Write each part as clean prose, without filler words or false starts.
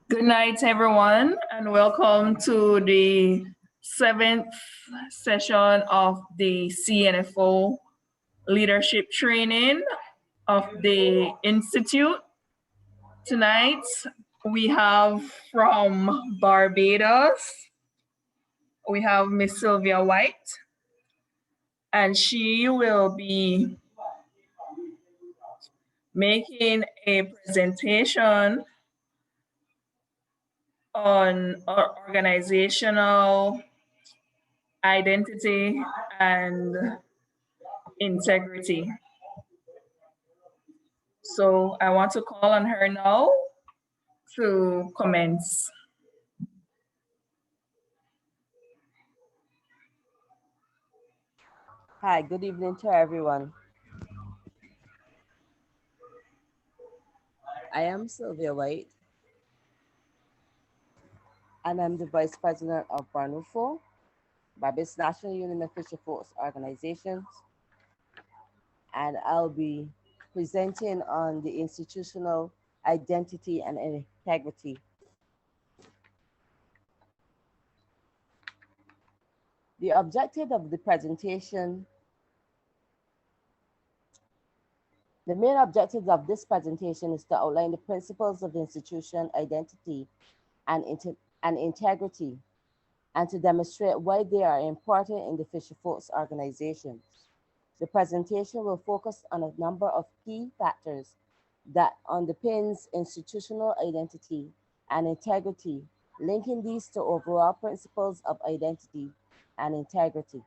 Good night, everyone, and welcome to the 7th session of the Cnfo Leadership Training of the Institute. Tonight, we have from Barbados, we have Miss Sylvia White, and she will be making a presentation on organizational identity and integrity. So I want to call on her now to commence. Hi, good evening to everyone. I am Sylvia White, and I'm the Vice President of Barnufo, Barbados National Union of Fisherfolk Organizations, and I'll be presenting on the institutional identity and integrity. The objective of the presentation, the main objectives of this presentation is to outline the principles of institution identity and integrity, and to demonstrate why they are important in the Fisherfolk organization. The presentation will focus on a number of key factors that underpins institutional identity and integrity, linking these to overall principles of identity and integrity.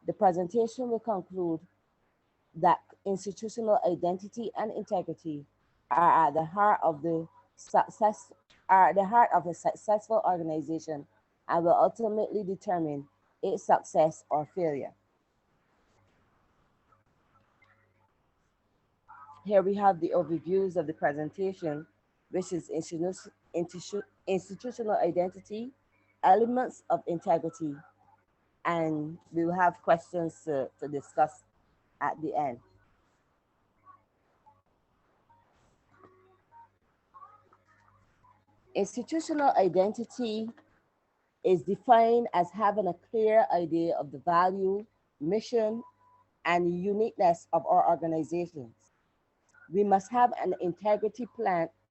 The presentation will conclude that institutional identity and integrity are at the heart of a successful organization and will ultimately determine its success or failure. Here we have the overviews of the presentation, which is institutional identity, elements of integrity, and we will have questions to discuss at the end. Institutional identity is defined as having a clear idea of the value, mission, and uniqueness of our organizations. We must have an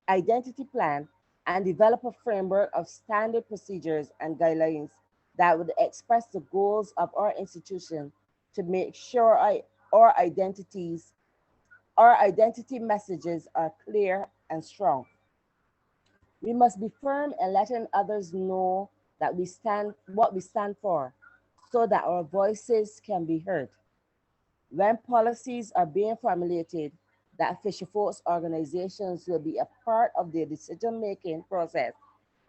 identity plan, and develop a framework of standard procedures and guidelines that would express the goals of our institution to make sure our identity messages are clear and strong. We must be firm in letting others know that what we stand for, so that our voices can be heard. When policies are being formulated, that Fisherfolk organizations will be a part of the decision-making process,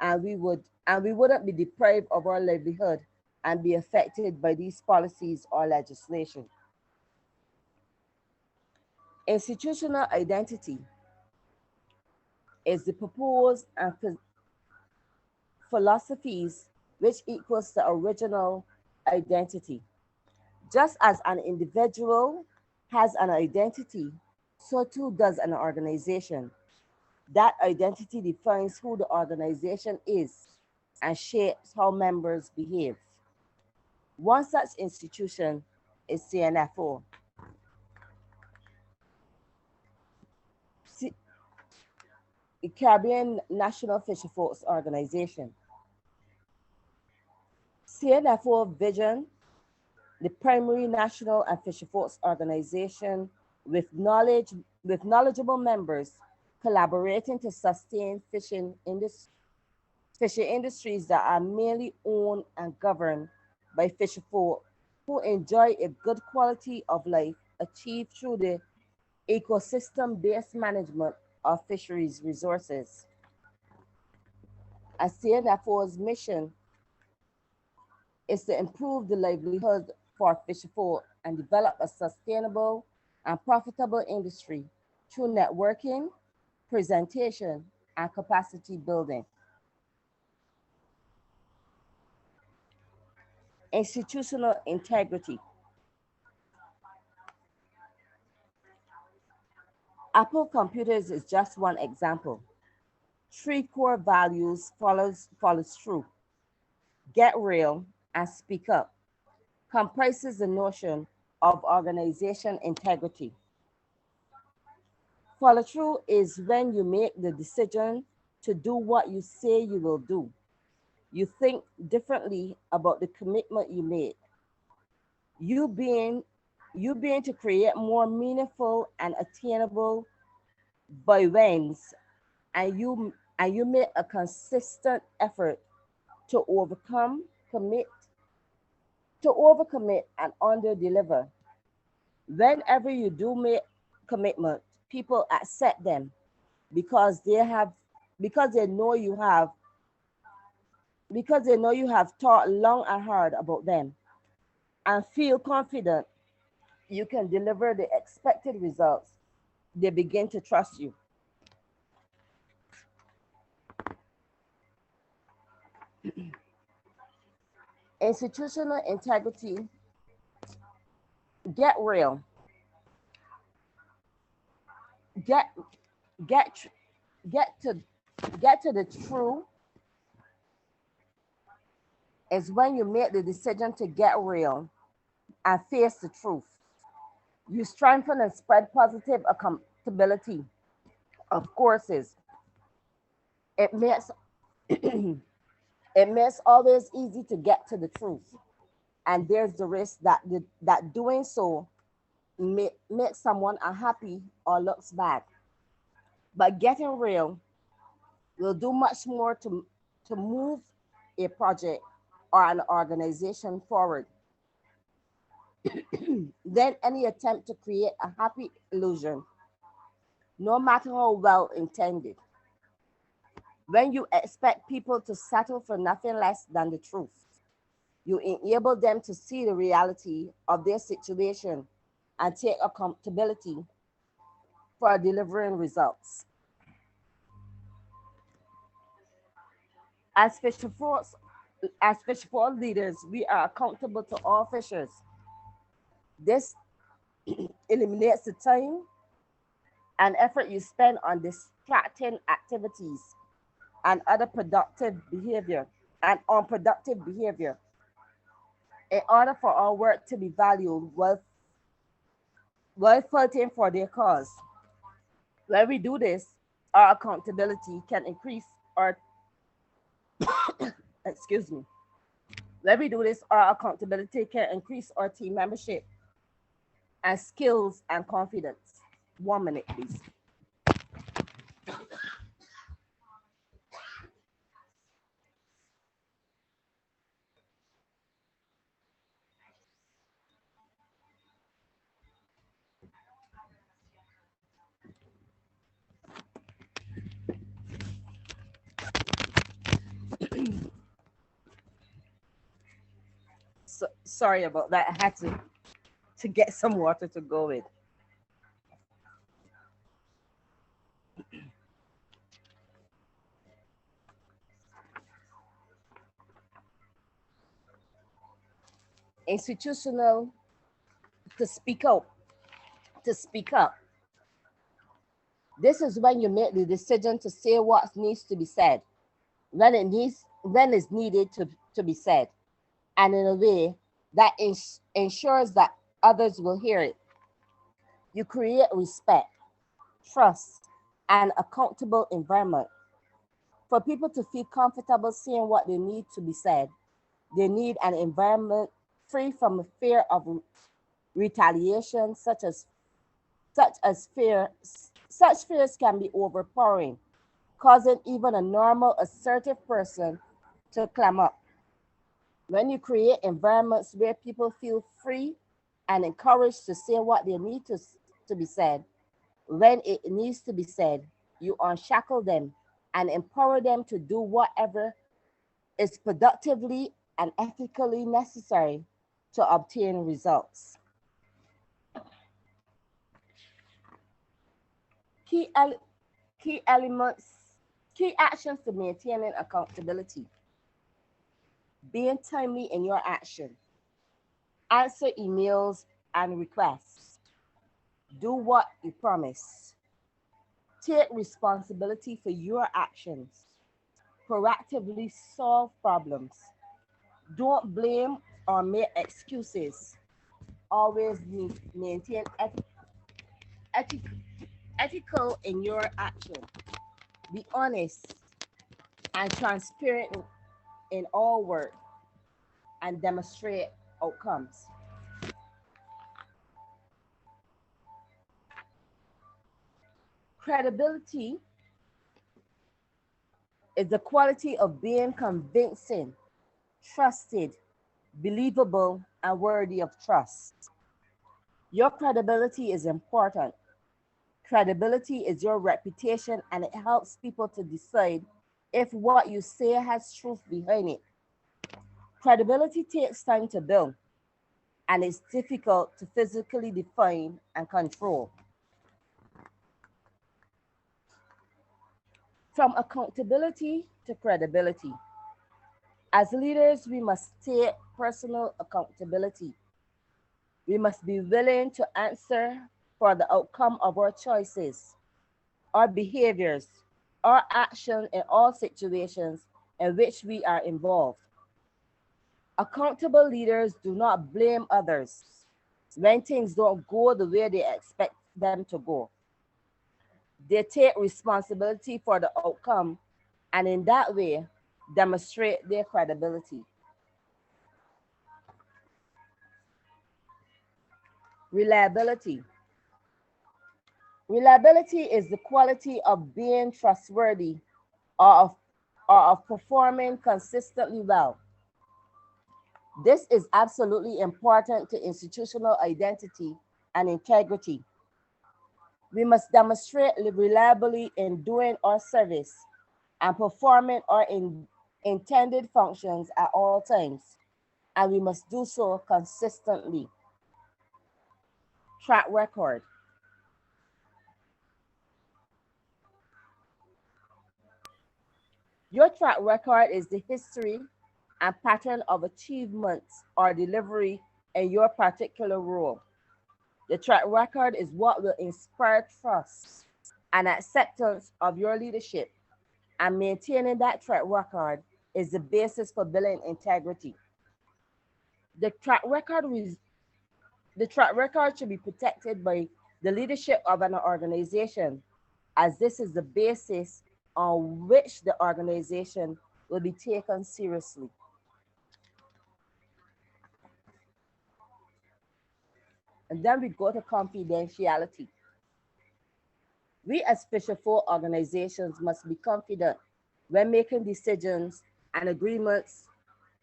and we wouldn't be deprived of our livelihood and be affected by these policies or legislation. Institutional identity is the purpose and philosophies which equals the original identity. Just as an individual has an identity, so too does an organization. That identity defines who the organization is and shapes how members behave. One such institution is Cnfo. The Caribbean National Fisherfolk Organization. Cnfo vision, the primary national and fisherfolk organization with knowledgeable members collaborating to sustain fishing industries that are mainly owned and governed by fisherfolk who enjoy a good quality of life achieved through the ecosystem-based management of fisheries resources. As Cnfo's mission is to improve the livelihood for fisherfolk and develop a sustainable and profitable industry through networking, presentation, and capacity building. Institutional integrity. Apple Computers is just one example. Three core values follows through: get real and speak up, comprises the notion of organization integrity. Follow through is when you make the decision to do what you say you will do. You think differently about the commitment you made. You being you being to create more meaningful and attainable by wins, and you make a consistent effort to commit, to overcommit and under deliver. Whenever you do make commitment, people accept them because because they know you have you have thought long and hard about them and feel confident you can deliver the expected results. They begin to trust you. Institutional integrity, get real, get get get to the true is when you make the decision to get real and face the truth. You strengthen and spread positive accountability of courses. It makes it makes always easy to get to the truth, and there's the risk that doing so makes someone unhappy or looks bad. But getting real will do much more to move a project or an organization forward than any attempt to create a happy illusion, no matter how well intended. When you expect people to settle for nothing less than the truth, you enable them to see the reality of their situation and take accountability for delivering results. As fisherfolk, as fisherfolk leaders, we are accountable to all fishers. This eliminates the time and effort you spend on distracting activities and other productive behavior and unproductive behavior in order for our work to be valued while fighting for their cause. When we do this, our accountability can increase our excuse me. When we do this, our accountability can increase our team membership and skills and confidence. 1 minute, please. Sorry about that. I had to get some water to go with. Institutional to speak out, to speak up. This is when you make the decision to say what needs to be said, when it's needed to be said, and in a way that ensures that others will hear it. You create respect, trust, and accountable environment for people to feel comfortable saying what they need to be said. They need an environment free from a fear of retaliation, such as fear. Such fears can be overpowering, causing even a normal, assertive person to clam up. When you create environments where people feel free and encouraged to say what they need to be said, when it needs to be said, you unshackle them and empower them to do whatever is productively and ethically necessary to obtain results. Key, ele- key elements, key actions to maintaining accountability. Being timely in your action. Answer emails and requests. Do what you promise. Take responsibility for your actions. Proactively solve problems. Don't blame or make excuses. Always maintain ethic, ethical in your action. Be honest and transparent in all work and demonstrate outcomes. Credibility is the quality of being convincing, trusted, believable, and worthy of trust. Your credibility is important. Credibility is your reputation and it helps people to decide if what you say has truth behind it. Credibility takes time to build and it's difficult to physically define and control. From accountability to credibility. As leaders, we must take personal accountability. We must be willing to answer for the outcome of our choices, our behaviors, our actions in all situations in which we are involved. Accountable leaders do not blame others when things don't go the way they expect them to go. They take responsibility for the outcome and in that way demonstrate their credibility. Reliability. Reliability is the quality of being trustworthy or of performing consistently well. This is absolutely important to institutional identity and integrity. We must demonstrate reliably in doing our service and performing our intended functions at all times, and we must do so consistently. Track record. Your track record is the history and pattern of achievements or delivery in your particular role. The track record is what will inspire trust and acceptance of your leadership, and maintaining that track record is the basis for building integrity. The track record the track record should be protected by the leadership of an organization, as this is the basis on which the organization will be taken seriously. And then we go to confidentiality. We as Fisherfolk organizations must be confident when making decisions and agreements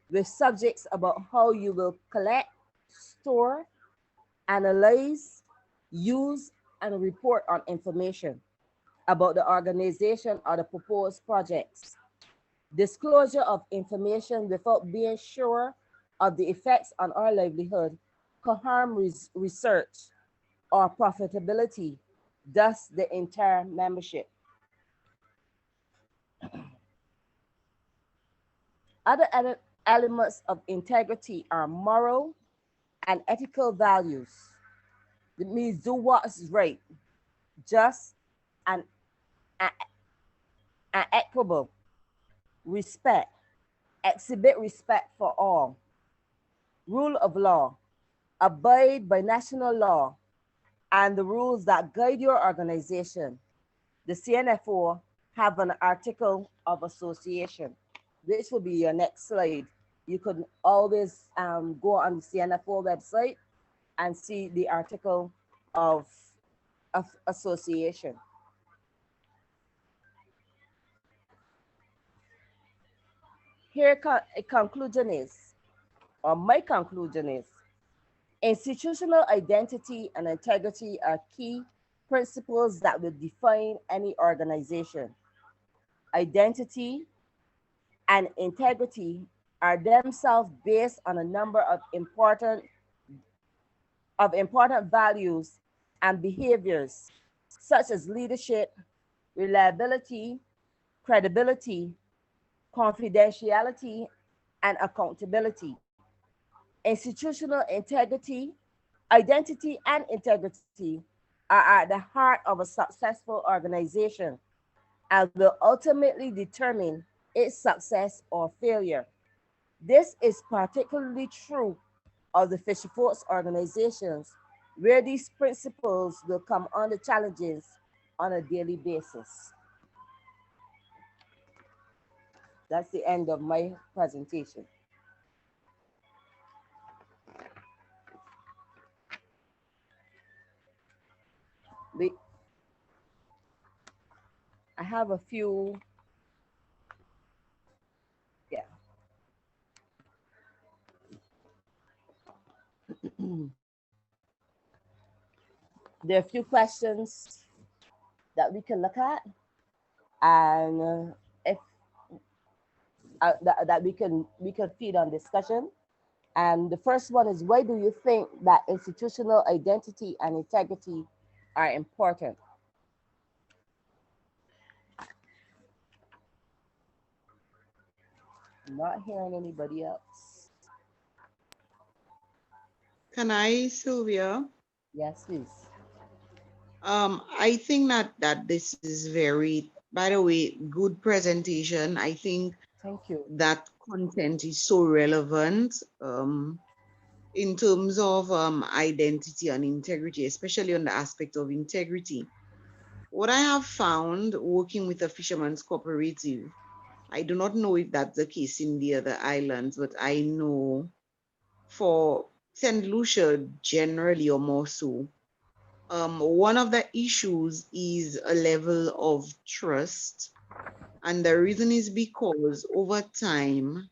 with subjects about how you will collect, store, analyze, use, and report on information about the organization or the proposed projects. Disclosure of information without being sure of the effects on our livelihood could harm research or profitability, thus the entire membership. Other elements of integrity are moral and ethical values. It means do what's right, just, and, and, and equitable. Respect. Exhibit respect for all. Rule of law. Abide by national law and the rules that guide your organization. The Cnfo have an article of association, which will be your next slide. You could always go on the Cnfo website and see the article of, association. Here a conclusion is, or my conclusion is, institutional identity and integrity are key principles that will define any organization. Identity and integrity are themselves based on a number of important values and behaviors such as leadership, reliability, credibility, confidentiality, and accountability. Institutional integrity, identity, and integrity are at the heart of a successful organization and will ultimately determine its success or failure. This is particularly true of the Fisherfolk's organizations, where these principles will come under challenges on a daily basis. That's the end of my presentation. We, I have a few, yeah. There are a few questions that we can look at, and if that we can feed on discussion. And the first one is, why do you think that institutional identity and integrity are important? I'm not hearing anybody else. Can I, Sylvia? Yes, please. I think that this is very, by the way, good presentation. I think Thank you. that content is so relevant in terms of identity and integrity, especially on the aspect of integrity. What I have found working with a fisherman's cooperative, I do not know if that's the case in the other islands, but I know for St. Lucia generally, or more so, one of the issues is a level of trust. And the reason is because over time,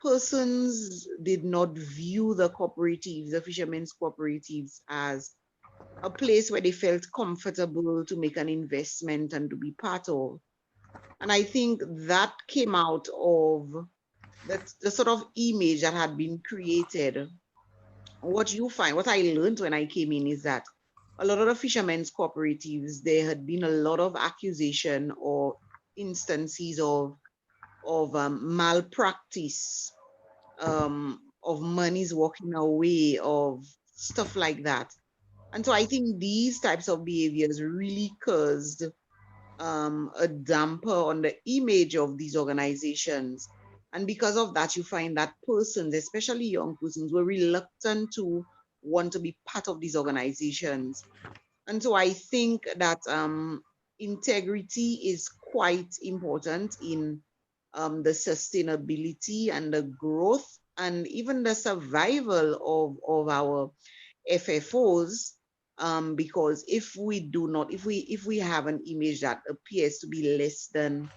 persons did not view the cooperatives, the fishermen's cooperatives, as a place where they felt comfortable to make an investment and to be part of. And I think that came out of the sort of image that had been created. What you find, what I learned when I came in is that a lot of the fishermen's cooperatives, there had been a lot of accusation or instances of malpractice, of monies walking away, of stuff like that. And so I think these types of behaviors really caused a damper on the image of these organizations. And because of that, you find that persons, especially young persons, were reluctant to want to be part of these organizations. And so I think that integrity is quite important in the sustainability and the growth and even the survival of our FFOs, because if we do not, if we have an image that appears to be less than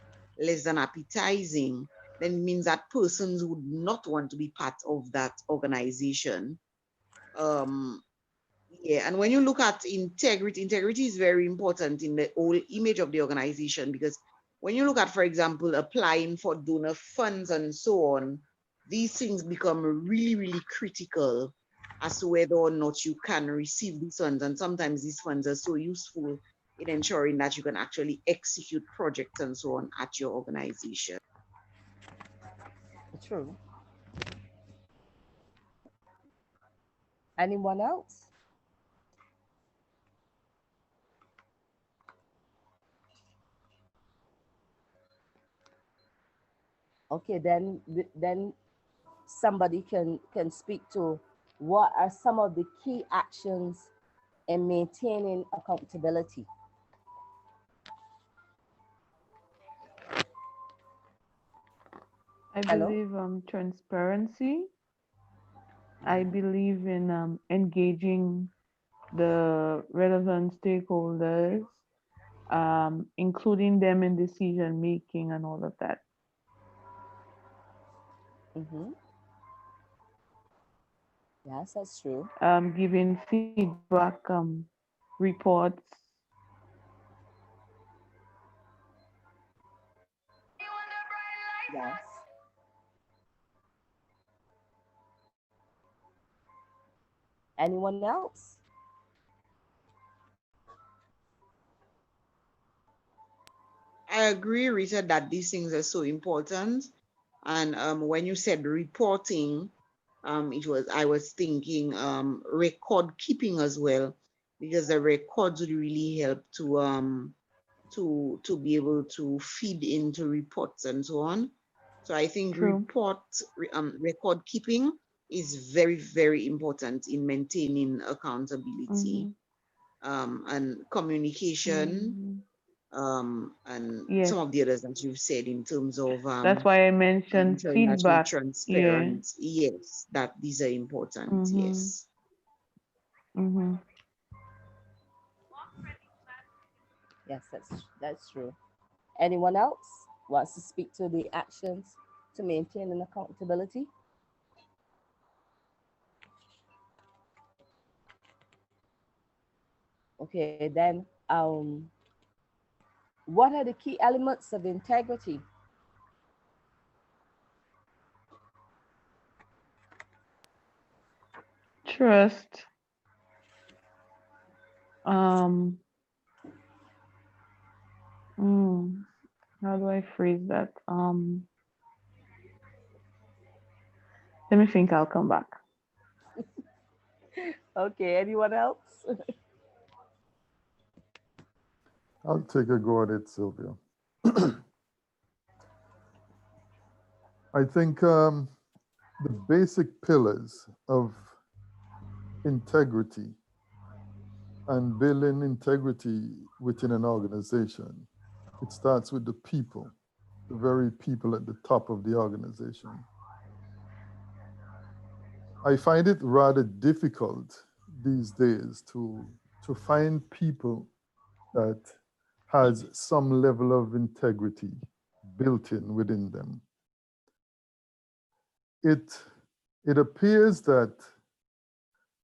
appetizing, then it means that persons would not want to be part of that organization. Um, yeah, and when you look at integrity, integrity is very important in the whole image of the organization, because when you look at, for example, applying for donor funds and so on, these things become really, really critical as to whether or not you can receive these funds. And sometimes these funds are so useful in ensuring that you can actually execute projects and so on at your organization. True. Anyone else? Okay, then somebody can speak to what are some of the key actions in maintaining accountability. I Hello? believe transparency. I believe in engaging the relevant stakeholders, including them in decision making and all of that. Mm-hmm. Yes, that's true. Giving feedback reports. Yes. Anyone else? I agree, Rita, that these things are so important. And when you said reporting, I was thinking record keeping as well. because the records would really help to be able to feed into reports and so on. So I think True. record keeping is very, very important in maintaining accountability and communication and Yes. some of the others that you've said in terms of That's why I mentioned ensuring that you're feedback. Yeah. transparent. Yes, that these are important. Yes. Yes, that's true. Anyone else wants to speak to the actions to maintain an accountability? Okay, then what are the key elements of integrity? Trust. Um, how do I phrase that? Let me think, I'll come back. Okay, anyone else? I'll take a go at it, Sylvia. I think the basic pillars of integrity and building integrity within an organization, it starts with the people, the very people at the top of the organization. I find it rather difficult these days to find people that has some level of integrity built in within them. It appears that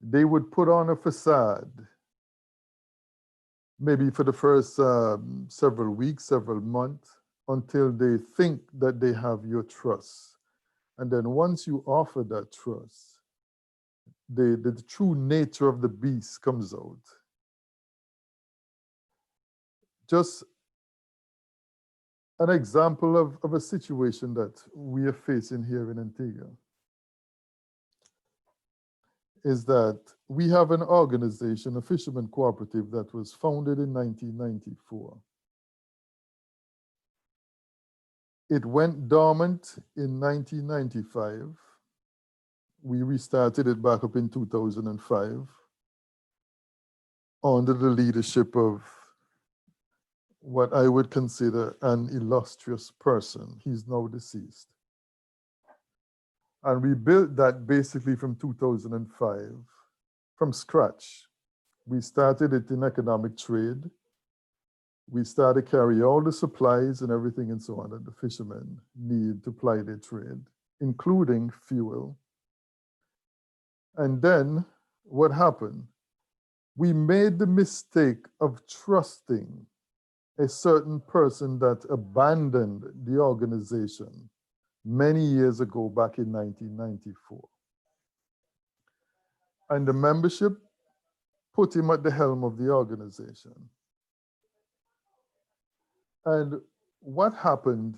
they would put on a facade maybe for the first several weeks, several months, until they think that they have your trust. And then once you offer that trust, the true nature of the beast comes out. Just an example of a situation that we are facing here in Antigua is that we have an organization, a fisherman cooperative that was founded in 1994. It went dormant in 1995. We restarted it back up in 2005 under the leadership of what I would consider an illustrious person. He's now deceased. And we built that basically from 2005 from scratch. We started it in economic trade. We started carry all the supplies and everything and so on that the fishermen need to ply their trade, including fuel. And then what happened? We made the mistake of trusting a certain person that abandoned the organization many years ago, back in 1994. And the membership put him at the helm of the organization. And what happened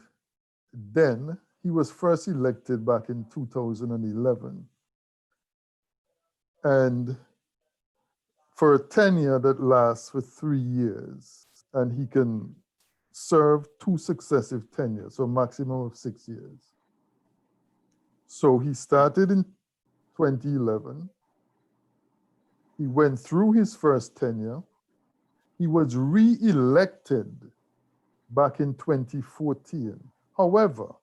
then, he was first elected back in 2011. And for a tenure that lasts for 3 years, and he can serve 2 successive tenures, so a maximum of 6 years. So he started in 2011. He went through his first tenure. He was re-elected back in 2014. However,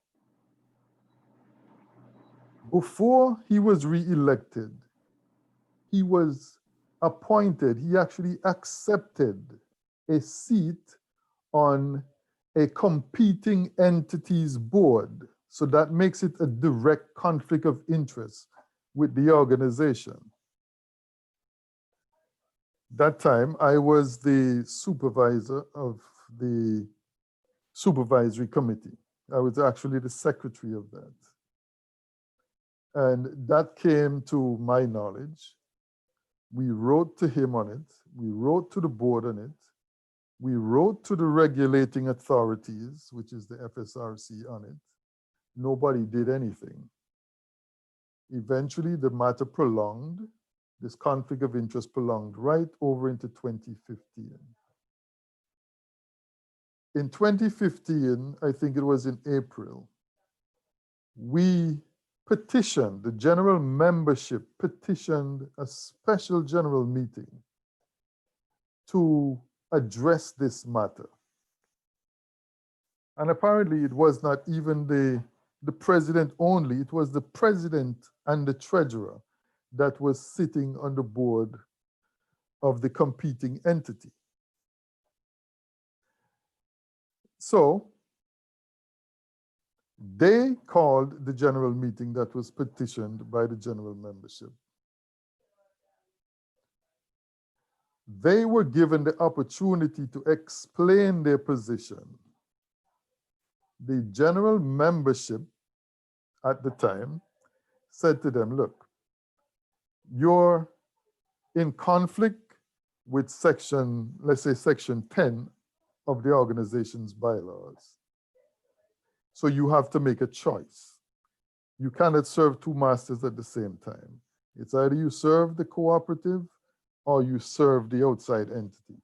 before he was re-elected, he was appointed, he actually accepted a seat on a competing entity's board. So that makes it a direct conflict of interest with the organization. That time, I was the supervisor of the Supervisory Committee. I was actually the secretary of that. And that came to my knowledge. We wrote to him on it. We wrote to the board on it. We wrote to the regulating authorities, which is the FSRC, on it. Nobody did anything. Eventually, the matter prolonged. This conflict of interest prolonged right over into 2015. In 2015, I think it was in April, we petitioned, the general membership petitioned a special general meeting to address this matter. And apparently it was not even the president only, it was the president and the treasurer that was sitting on the board of the competing entity. So they called the general meeting that was petitioned by the general membership. They were given the opportunity to explain their position. The general membership at the time said to them, look, you're in conflict with section, let's say section 10 of the organization's bylaws. So you have to make a choice. You cannot serve two masters at the same time. It's either you serve the cooperative or you serve the outside entity.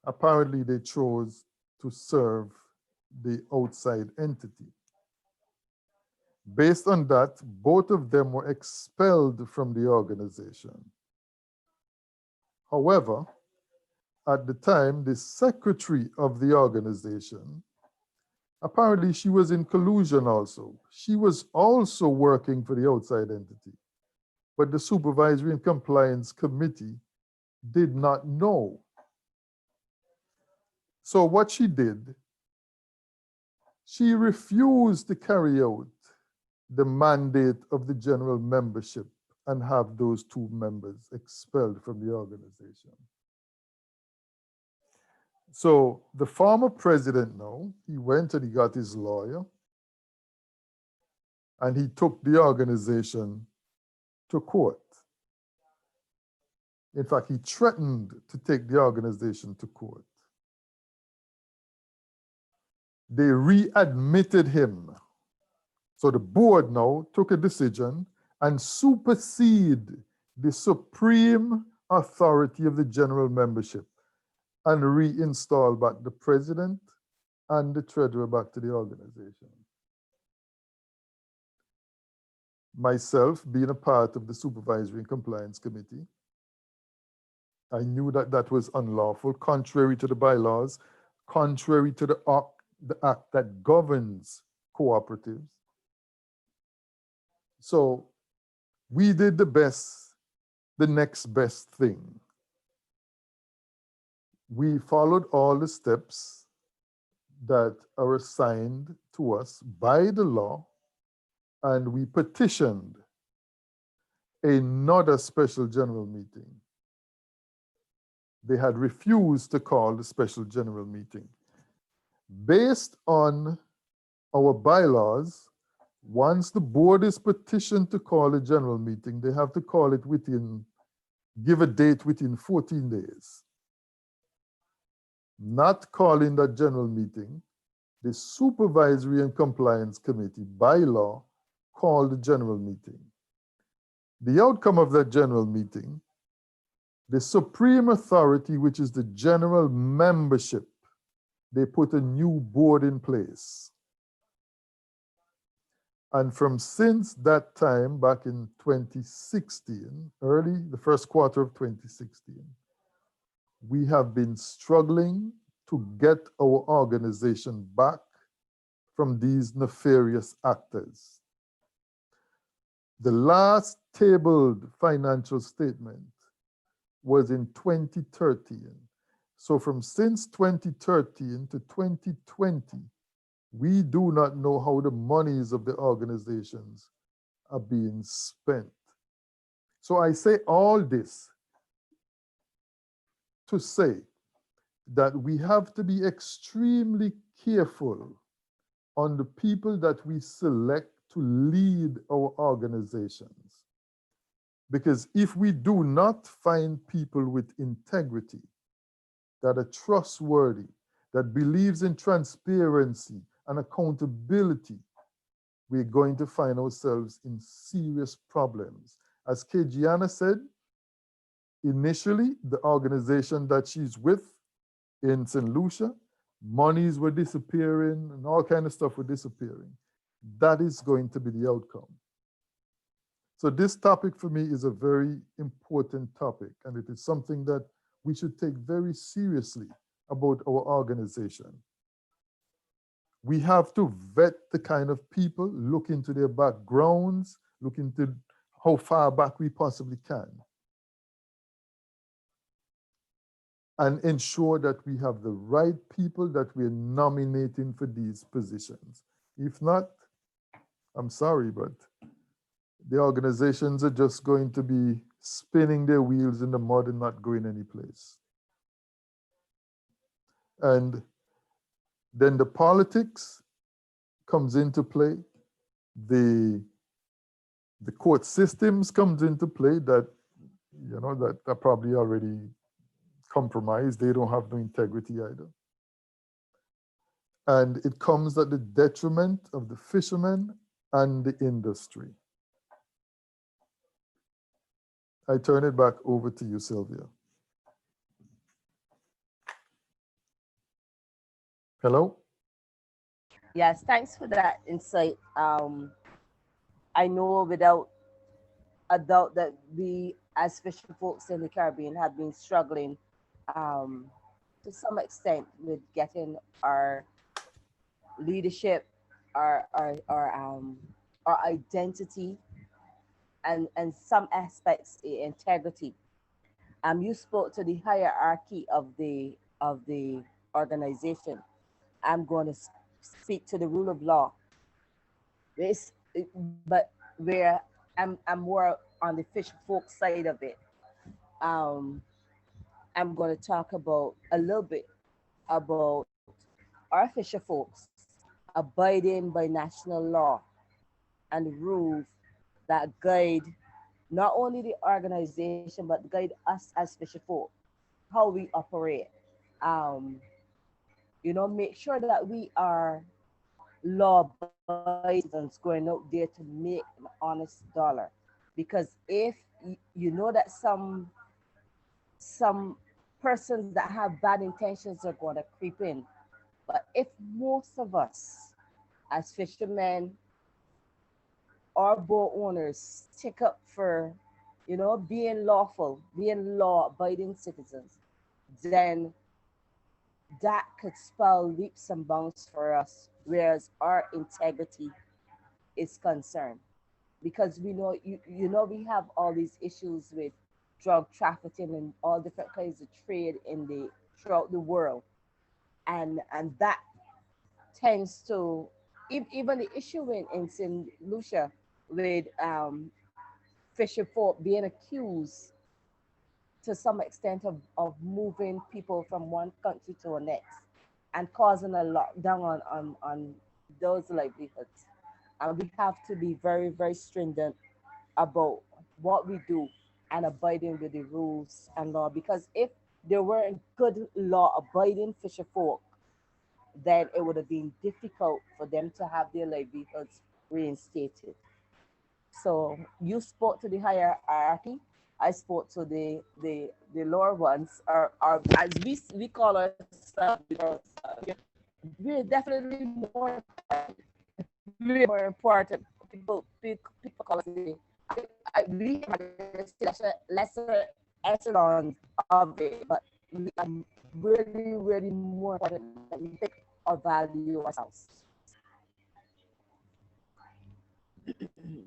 Apparently they chose to serve the outside entity. Based on that, both of them were expelled from the organization. However, at the time, the secretary of the organization, apparently she was in collusion also. She was also working for the outside entity, but the Supervisory and Compliance Committee did not know. So what she did, she refused to carry out the mandate of the general membership and have those two members expelled from the organization. So the former president now, he went and he got his lawyer and he took the organization to court. In fact, he threatened to take the organization to court. They readmitted him. So the board now took a decision and supersede the supreme authority of the general membership and reinstall back the president and the treasurer back to the organization. Myself, being a part of the Supervisory and Compliance Committee, I knew that that was unlawful, contrary to the bylaws, contrary to the act that governs cooperatives. So we did the next best thing. We followed all the steps that are assigned to us by the law, and we petitioned another special general meeting. They had refused to call the special general meeting. Based on our bylaws, once the board is petitioned to call a general meeting, they have to call it give a date within 14 days. Not calling that general meeting, the Supervisory and Compliance Committee, by law, called the general meeting. The outcome of that general meeting, the supreme authority, which is the general membership, they put a new board in place. And since that time, back in 2016, the first quarter of 2016, we have been struggling to get our organization back from these nefarious actors. The last tabled financial statement was in 2013. So since 2013 to 2020, we do not know how the monies of the organizations are being spent. So I say all this to say that we have to be extremely careful on the people that we select to lead our organizations. Because if we do not find people with integrity, that are trustworthy, that believes in transparency and accountability, we're going to find ourselves in serious problems. As Kejiana said, initially, the organization that she's with in St. Lucia, monies were disappearing and all kind of stuff were disappearing. That is going to be the outcome. So this topic for me is a very important topic, and it is something that we should take very seriously about our organization. We have to vet the kind of people, look into their backgrounds, look into how far back we possibly can, and ensure that we have the right people that we're nominating for these positions. If not, I'm sorry, but the organizations are just going to be spinning their wheels in the mud and not going anyplace. And then the politics comes into play. The court systems comes into play that, you know, that are probably already compromised. They don't have no integrity either. And it comes at the detriment of the fishermen and the industry. I turn it back over to you, Sylvia. Hello? Yes, thanks for that insight. I know without a doubt that we, as fisher folks in the Caribbean, have been struggling to some extent with getting our leadership, our identity, and some aspects integrity. You spoke to the hierarchy of the organization. I'm going to speak to the rule of law. But where I'm more on the fish folk side of it. I'm going to talk about a little bit about our fisher folks abiding by national law and rules that guide not only the organization but guide us as fisher folk, how we operate. You know, make sure that we are law-abiding going out there to make an honest dollar. Because if you know that some persons that have bad intentions are going to creep in, but if most of us as fishermen or boat owners stick up for, you know, being lawful, being law-abiding citizens, then that could spell leaps and bounds for us, whereas our integrity is concerned. Because we know, you know, we have all these issues with drug trafficking and all different kinds of trade throughout the world, and that tends to even the issue in St. Lucia with fisher folk being accused to some extent of moving people from one country to the next and causing a lockdown on those livelihoods. And we have to be very, very stringent about what we do and abiding with the rules and law. Because if there weren't good law-abiding fisher folk, then it would have been difficult for them to have their livelihoods reinstated. So you spoke to the hierarchy. I spoke to the lower ones, or as we call ourselves, we're definitely more important. People call us we have lesser echelons of it, but we are really, really more important that we take our value ourselves.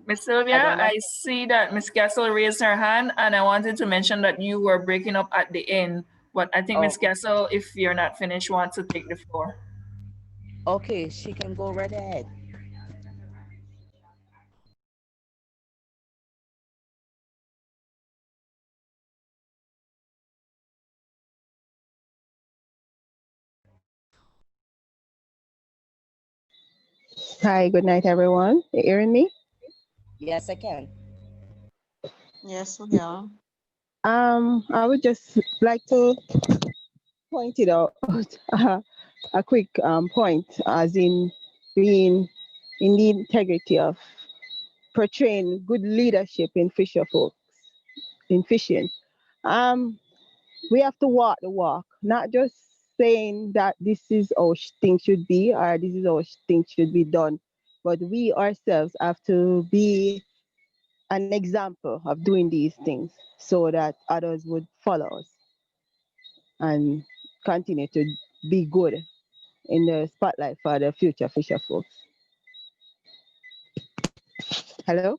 Miss Sylvia, I see that Miss Gassel raised her hand, and I wanted to mention that you were breaking up at the end. But I think Miss Gassel, if you're not finished, wants to take the floor. Okay, she can go right ahead. Hi, good night, everyone. You hearing me? Yes, I can. Yes, we are. I would just like to point it out a quick point, as in being in the integrity of portraying good leadership in Fisherfolk, in fishing. We have to walk the walk, not just saying that this is how things should be or this is how things should be done, but we ourselves have to be an example of doing these things so that others would follow us and continue to be good in the spotlight for the future fisher folks. Hello?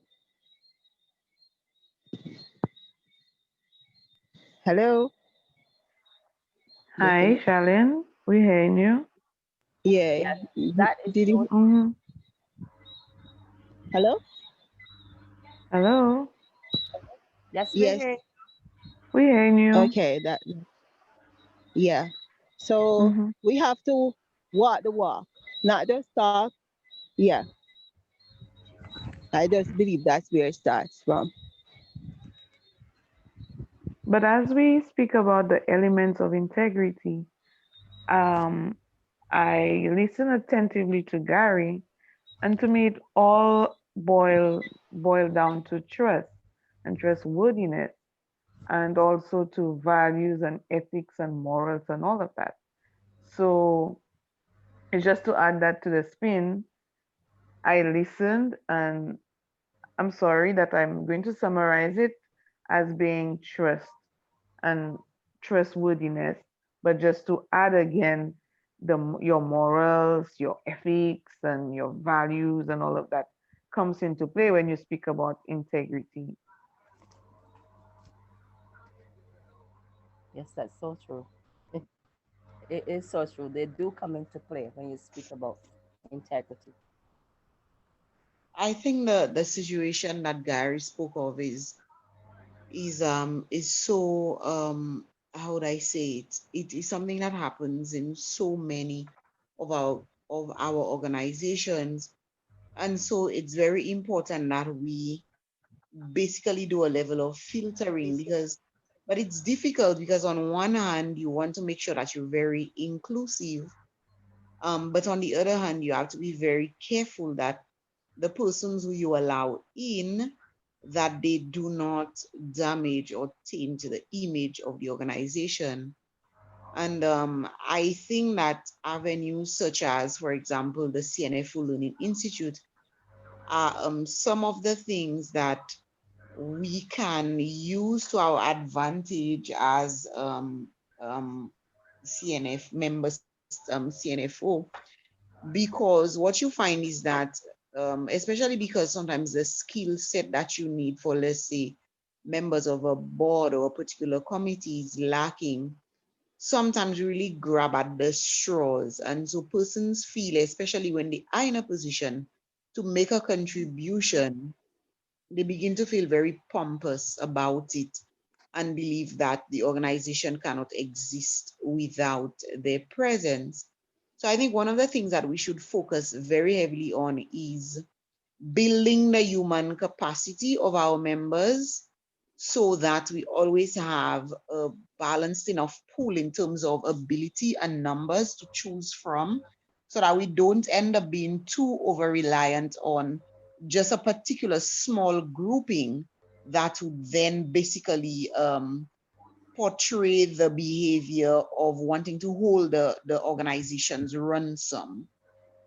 Hello? Hi, Charlene. We hearing you. Yeah. That is Did you? Mm-hmm. Hello? Hello. yes, Yes. We hearing you. Okay. Yeah. So Mm-hmm. we have to walk the walk, not just talk. Yeah. I just believe that's where it starts from. But as we speak about the elements of integrity, I listened attentively to Gary, and to me it all boil down to trust and trustworthiness, and also to values and ethics and morals and all of that. So it's just to add that to the spin. I listened, and I'm sorry that I'm going to summarize it as being trust and trustworthiness, but just to add again your morals, your ethics, and your values, and all of that comes into play when you speak about integrity. Yes, that's so true. It is so true. They do come into play when you speak about integrity. I think the situation that Gary spoke of is so how would I say it? It is something that happens in so many of our organizations. And so it's very important that we basically do a level of filtering but it's difficult because on one hand you want to make sure that you're very inclusive, but on the other hand you have to be very careful that the persons who you allow in, that they do not damage or taint the image of the organization. And I think that avenues such as, for example, the Cnfo Learning Institute are some of the things that we can use to our advantage as CNF members, CNFO, because what you find is that, especially because sometimes the skill set that you need for, let's say, members of a board or a particular committee is lacking, sometimes you really grab at the straws. And so persons feel, especially when they are in a position to make a contribution, they begin to feel very pompous about it and believe that the organization cannot exist without their presence. So I think one of the things that we should focus very heavily on is building the human capacity of our members so that we always have a balanced enough pool in terms of ability and numbers to choose from, so that we don't end up being too over reliant on just a particular small grouping that would then basically portray the behavior of wanting to hold the organization's ransom.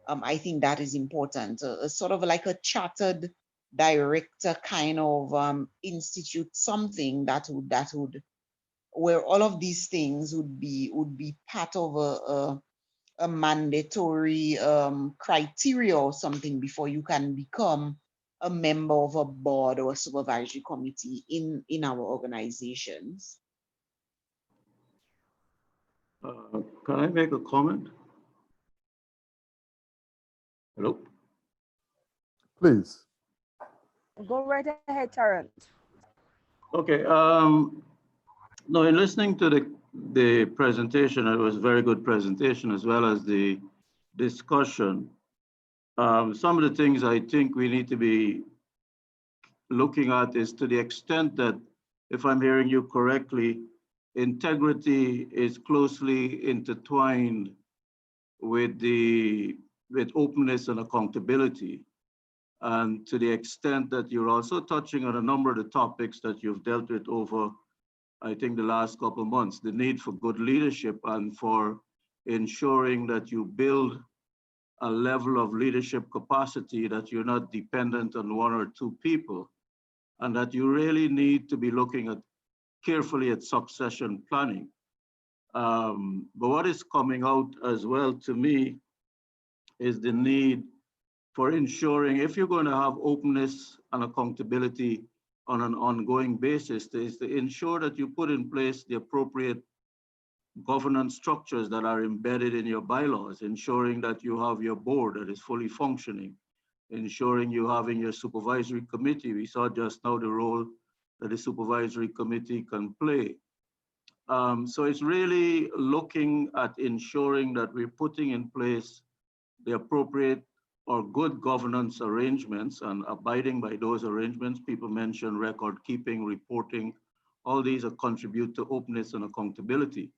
I think that is important. A sort of like a chartered director kind of institute, something that would where all of these things would be part of a mandatory criteria or something before you can become a member of a board or a supervisory committee in our organizations. Can I make a comment? Hello? Please. Go right ahead, Tarrant. Okay. No, in listening to the presentation, it was a very good presentation, as well as the discussion. Some of the things I think we need to be looking at is, to the extent that, if I'm hearing you correctly, integrity is closely intertwined with openness and accountability. And to the extent that you're also touching on a number of the topics that you've dealt with over, I think, the last couple of months, the need for good leadership and for ensuring that you build a level of leadership capacity that you're not dependent on one or two people, and that you really need to be looking at carefully at succession planning. But what is coming out as well to me is the need for ensuring, if you're going to have openness and accountability on an ongoing basis, is to ensure that you put in place the appropriate governance structures that are embedded in your bylaws, ensuring that you have your board that is fully functioning, ensuring you have in your supervisory committee. We saw just now the role that the supervisory committee can play. So it's really looking at ensuring that we're putting in place the appropriate or good governance arrangements and abiding by those arrangements. People mentioned record keeping, reporting, all these contribute to openness and accountability.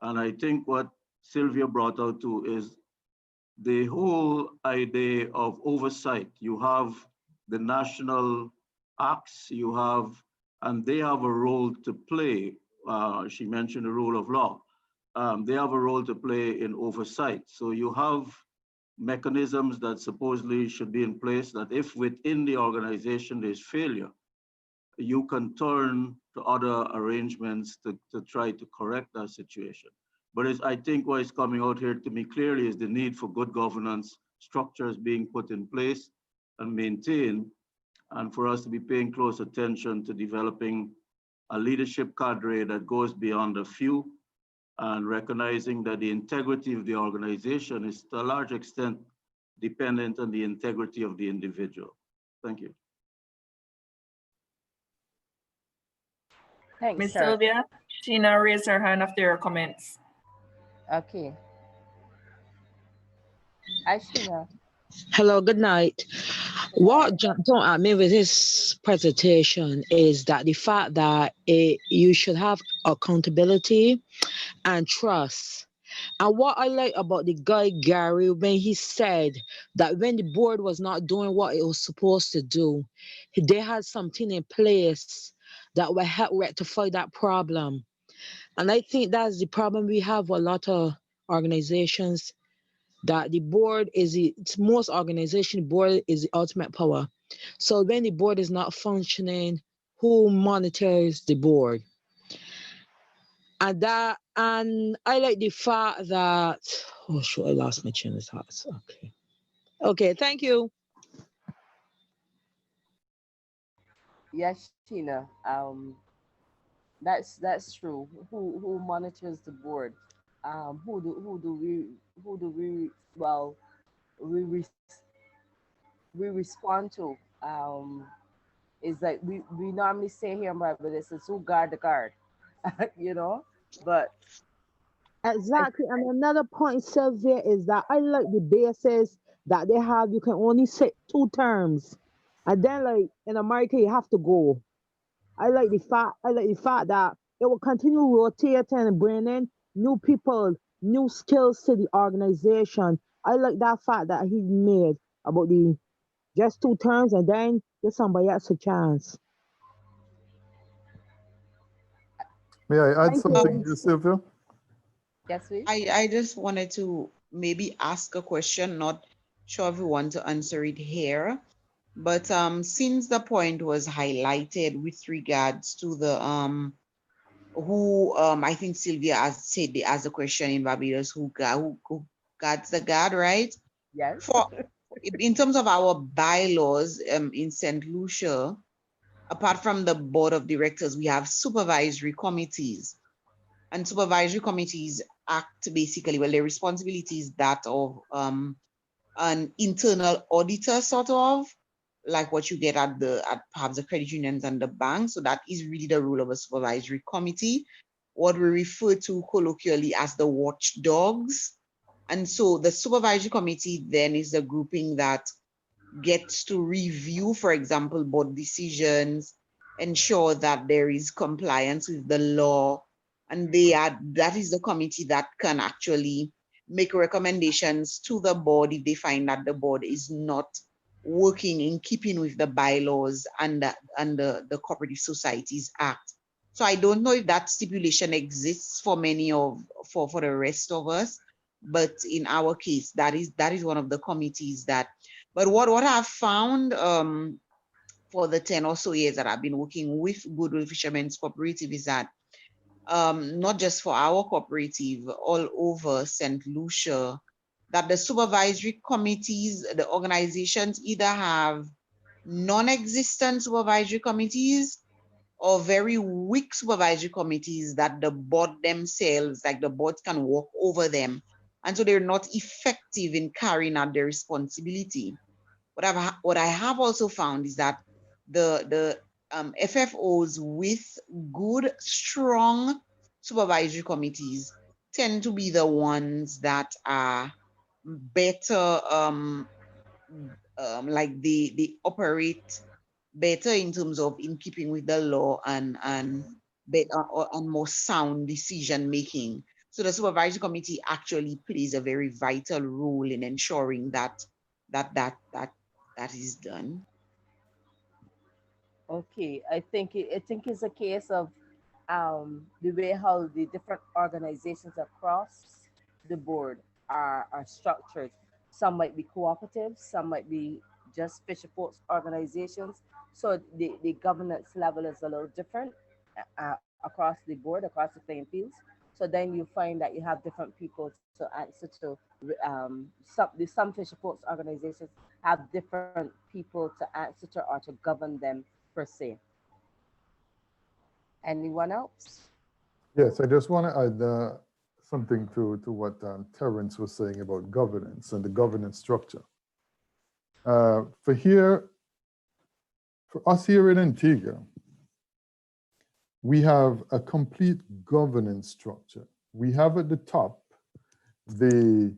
And I think what Sylvia brought out too is the whole idea of oversight. You have the national acts, and they have a role to play. She mentioned the rule of law. They have a role to play in oversight. So you have mechanisms that supposedly should be in place that if within the organization there's failure, you can turn to other arrangements to try to correct that situation. But I think what is coming out here to me clearly is the need for good governance structures being put in place and maintained, and for us to be paying close attention to developing a leadership cadre that goes beyond a few, and recognizing that the integrity of the organization is to a large extent dependent on the integrity of the individual. Thank you. Thanks, Ms. sir. Sylvia, Tina raised her hand after your comments. Okay. Ashina. Hello, good night. What jumped out at me with this presentation is that the fact that you should have accountability and trust. And what I like about the guy Gary, when he said that when the board was not doing what it was supposed to do, they had something in place that will help rectify that problem. And I think that's the problem we have with a lot of organizations, that the board is most organization board is the ultimate power. So when the board is not functioning, who monitors the board? And I like the fact that, oh sure, I lost my train of thoughts. Okay, thank you. Yes, Sheena. That's true. Who monitors the board? Who do we we respond to? Is like we normally say here in Barbados, it's who guard the guard, you know. But Exactly. And another point, Sylvia, is that I like the basis that they have. You can only sit 2 terms, and then like in America, you have to go. I like the fact that it will continue rotating and bringing new people, new skills to the organization. I like that fact that he made about the just 2 terms and then give somebody else a chance. May I add Thank something you. here, Sylvia? yes, we. I just wanted to maybe ask a question, not sure if you want to answer it here, but since the point was highlighted with regards to the who I think Sylvia has said as a question in Barbados, who guards the guard, right? Yes. For in terms of our bylaws in St. Lucia, apart from the board of directors, we have supervisory committees. And supervisory committees act basically, well, their responsibility is that of an internal auditor, sort of, like what you get at perhaps the credit unions and the banks. So that is really the role of a supervisory committee, what we refer to colloquially as the watchdogs. And so the supervisory committee then is the grouping that gets to review, for example, board decisions, ensure that there is compliance with the law, and that is the committee that can actually make recommendations to the board if they find that the board is not working in keeping with the bylaws and the Cooperative Societies Act. So I don't know if that stipulation exists for for the rest of us, but in our case, that is one of the committees that. But what I've found for the 10 or so years that I've been working with Goodwill Fishermen's Cooperative is that not just for our cooperative, all over St. Lucia, that the supervisory committees, the organizations either have non-existent supervisory committees or very weak supervisory committees that the board themselves, like the boards can walk over them. And so they're not effective in carrying out their responsibility. What I have also found is that the FFOs with good, strong supervisory committees tend to be the ones that are better, like they operate better in terms of in keeping with the law and better and more sound decision making. So the supervisory committee actually plays a very vital role in ensuring that is done. Okay, I think it's a case of the way how the different organizations across the board are structured. Some might be cooperatives, some might be just fisher folks organizations. So the governance level is a little different across the board, across the playing fields. So then you find that you have different people to answer to. Some fisher folks organizations have different people to answer to or to govern them per se. Anyone else? Yes, I just want to add something to what Terence was saying about governance and the governance structure. For us here in Antigua, we have a complete governance structure. We have at the top the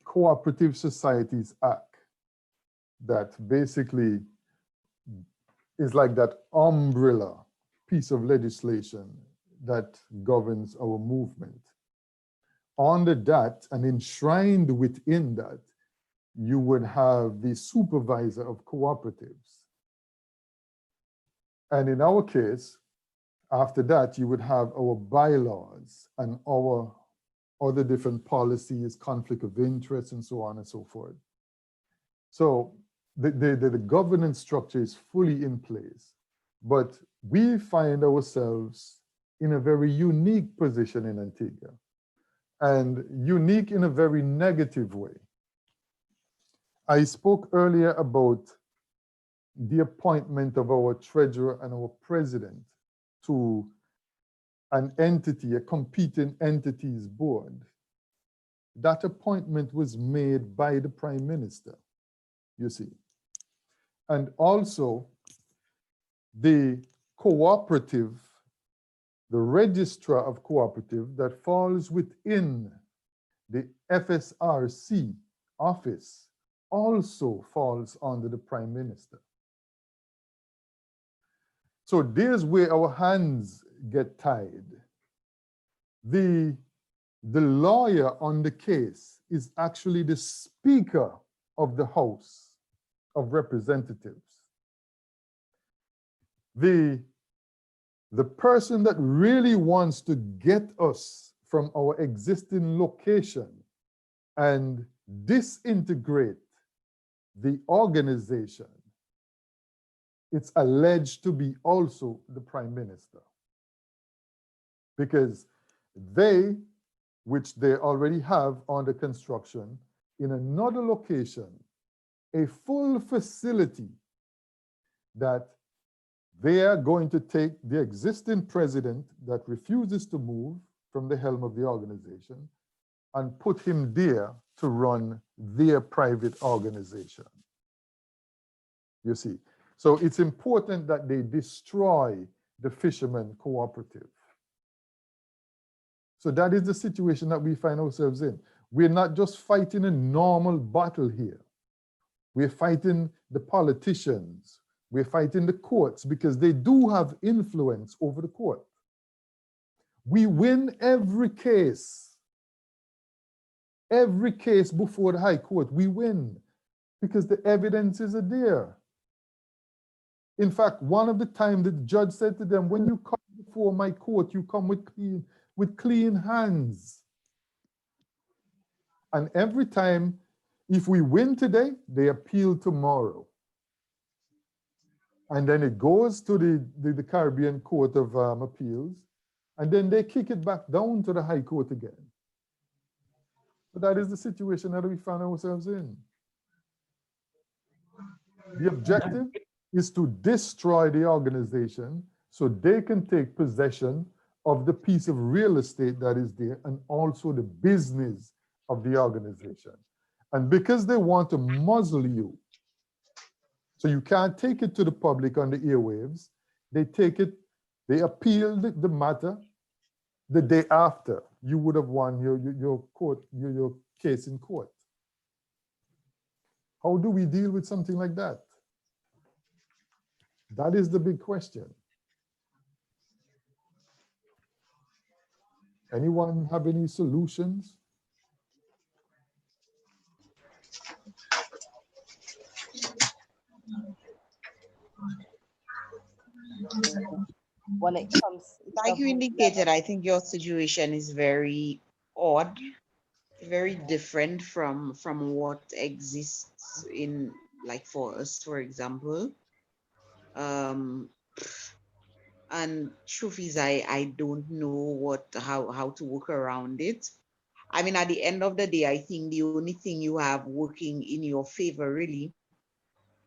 Cooperative Societies Act that basically is like that umbrella piece of legislation that governs our movement. Under that and enshrined within that, you would have the supervisor of cooperatives. And in our case, after that, you would have our bylaws and our other different policies, conflict of interest, and so on and so forth. So the governance structure is fully in place, but we find ourselves in a very unique position in Antigua, and unique in a very negative way. I spoke earlier about the appointment of our treasurer and our president to an entity, a competing entities board. That appointment was made by the Prime Minister, you see. And also the cooperative, the registrar of cooperative that falls within the FSRC office also falls under the Prime Minister. So there's where our hands get tied. The lawyer on the case is actually the Speaker of the House of Representatives. The person that really wants to get us from our existing location and disintegrate the organization, it's alleged to be also the Prime Minister. Because they, which they already have under construction in another location, a full facility that they are going to take the existing president that refuses to move from the helm of the organization and put him there to run their private organization. You see, so it's important that they destroy the fishermen cooperative. So that is the situation that we find ourselves in. We're not just fighting a normal battle here. We're fighting the politicians. We're fighting the courts because they do have influence over the court. We win every case. Every case before the High Court, we win because the evidence is there. In fact, one of the times the judge said to them, when you come before my court, you come with clean hands. And every time, if we win today, they appeal tomorrow. And then it goes to the Caribbean Court of Appeals, and then they kick it back down to the High Court again. But that is the situation that we find ourselves in. The objective is to destroy the organization so they can take possession of the piece of real estate that is there and also the business of the organization. And because they want to muzzle you, so you can't take it to the public on the airwaves, they appeal the matter. The day after, you would have won your case in court. How do we deal with something like that? That is the big question. Anyone have any solutions? When it comes, Like you indicated, I think your situation is very odd, very different from what exists in, like, for us, for example. And truth is, I don't know how to work around it. I mean, at the end of the day, I think the only thing you have working in your favor, really,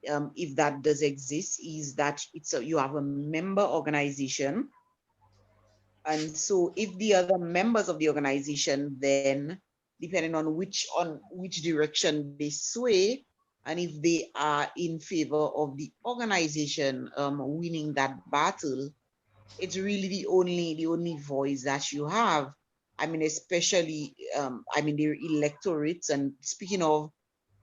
if that does exist, is that you have a member organization. And so if the other members of the organization, then depending on which direction they sway, and if they are in favor of the organization winning that battle, it's really the only voice that you have. I mean, especially their electorates. And speaking of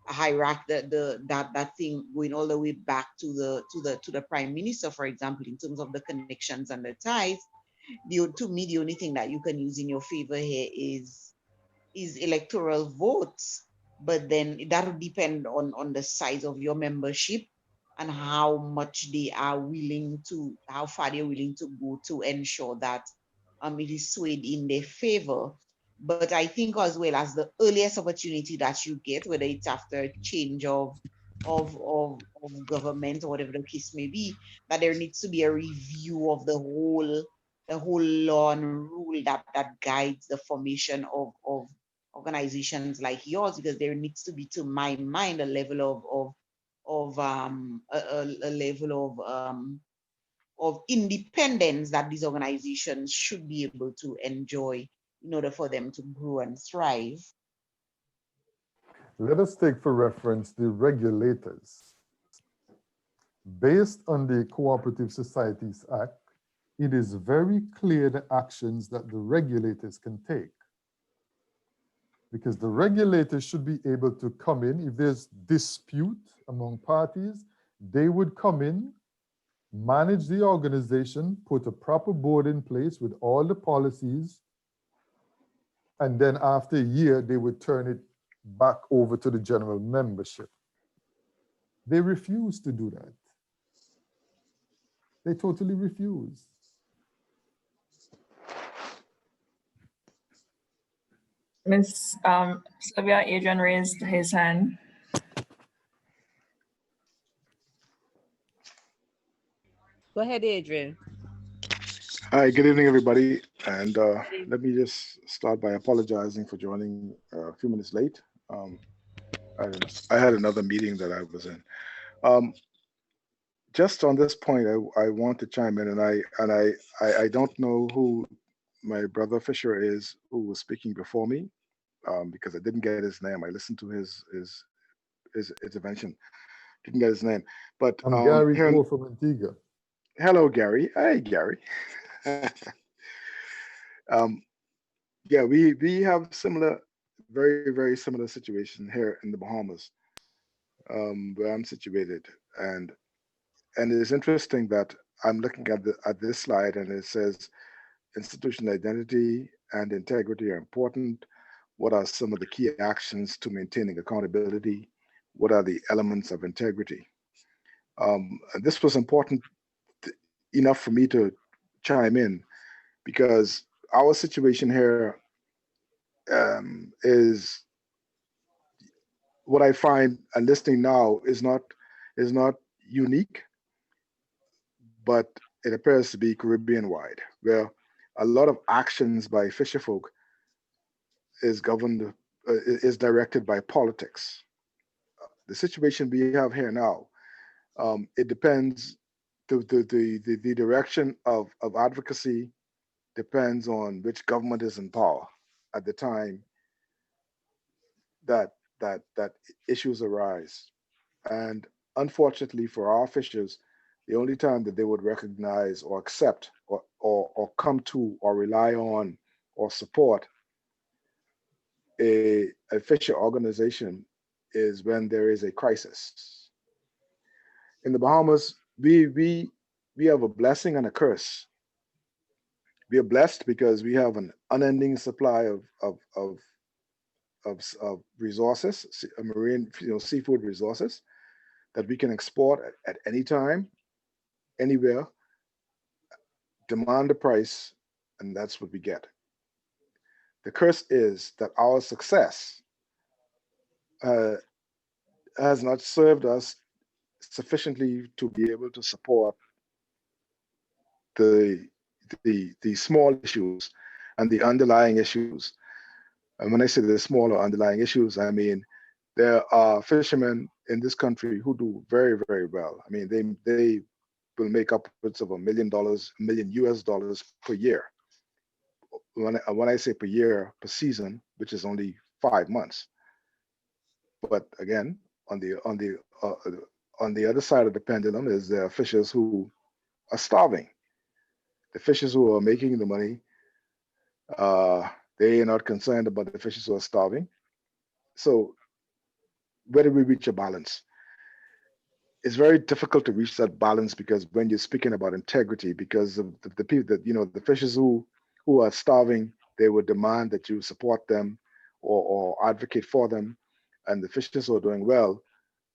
a hierarchy, that thing going all the way back to the prime minister, for example, in terms of the connections and the ties. To me, the only thing that you can use in your favor here is electoral votes. But then that would depend on the size of your membership and how much they are willing to, how far they're willing to go to ensure that it is swayed in their favor. But I think as well, as the earliest opportunity that you get, whether it's after a change of government or whatever the case may be, that there needs to be a review of the whole law and rule that guides the formation of organizations like yours, because there needs to be, to my mind, a level of independence that these organizations should be able to enjoy in order for them to grow and thrive. Let us take for reference the regulators. Based on the Cooperative Societies Act, it is very clear the actions that the regulators can take. Because the regulators should be able to come in, if there's dispute among parties, they would come in, manage the organization, put a proper board in place with all the policies, and then after a year, they would turn it back over to the general membership. They refuse to do that. They totally refuse. Miss Sylvia, Adrian raised his hand. Go ahead, Adrian. Hi, good evening, everybody. And let me just start by apologizing for joining a few minutes late. I had another meeting that I was in. Just on this point, I want to chime in, and I don't know who my brother Fisher is, who was speaking before me, because I didn't get his name. I listened to his intervention, didn't get his name. But I'm Gary Cole from Antigua. Hello, Gary. Hey, Gary. Yeah, we have similar, very, very similar situation here in the Bahamas, where I'm situated, and it's interesting that I'm looking at this slide, and it says institutional identity and integrity are important, what are some of the key actions to maintaining accountability, what are the elements of integrity. And this was important enough for me to chime in because our situation here is what I find and listening now is not unique, but it appears to be Caribbean wide, where a lot of actions by fisherfolk is governed is directed by politics. The situation we have here now, it depends. The direction of advocacy depends on which government is in power at the time that issues arise. And unfortunately for our fishers, the only time that they would recognize or accept or come to or rely on or support a fisher organization is when there is a crisis. In the Bahamas, we have a blessing and a curse. We are blessed because we have an unending supply of resources, marine, seafood resources that we can export at any time, anywhere, demand a price, and that's what we get. The curse is that our success has not served us sufficiently to be able to support the small issues and the underlying issues. And when I say the smaller underlying issues, I mean there are fishermen in this country who do very, very well. I mean, they will make upwards of $1 million, $1 million US per year. When I say per year, per season, which is only 5 months. But again, on the other side of the pendulum is there are fishers who are starving. The fishers who are making the money, they are not concerned about the fishers who are starving. So where do we reach a balance? It's very difficult to reach that balance because when you're speaking about integrity, because of the people that, the fishers who are starving, they would demand that you support them or advocate for them. And the fishers who are doing well